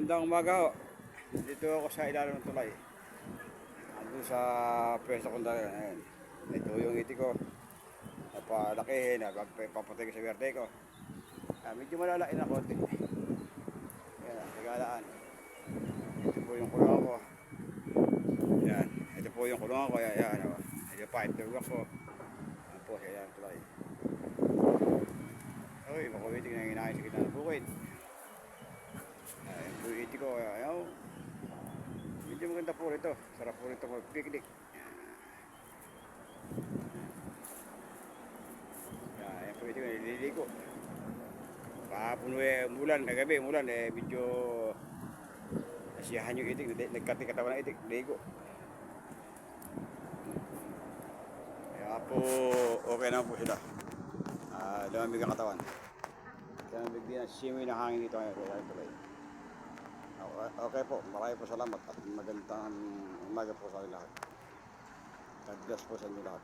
Magandang umaga ho. Dito ako sa ilalim ng tulay. Ando sa pwesto kong dala. Ayan. Ito yung iti ko. Napalakihin. Papatay ko sa berde ko. Medyo malalain na konti. Ayan, nagalaan. Ito po yung kulungan ko. Ayan. Ito po yung kulungan ko. Ayan. Medyo pa-itulog ko. Ayan po sa ilalim ng tulay. Uy, makuwiting na hinahin sa gitna ng bukid. Ayan po yung iti ko. Ayan. Medyo maganda po rito. Sarap po rito mag-picnic. Ayan po ito, nililigo. Kahapon mulan, kagabi mulan, medyo nasiyahan yung itik, nagkati katawan ng itik, ligo. Kaya po, okay na po sila. Lumamig ang katawan. Lumamig din ang simoy na hangin dito ngayon. Okay po, marami po salamat at magandang umaga po sa lahat. God bless po sa inyo lahat.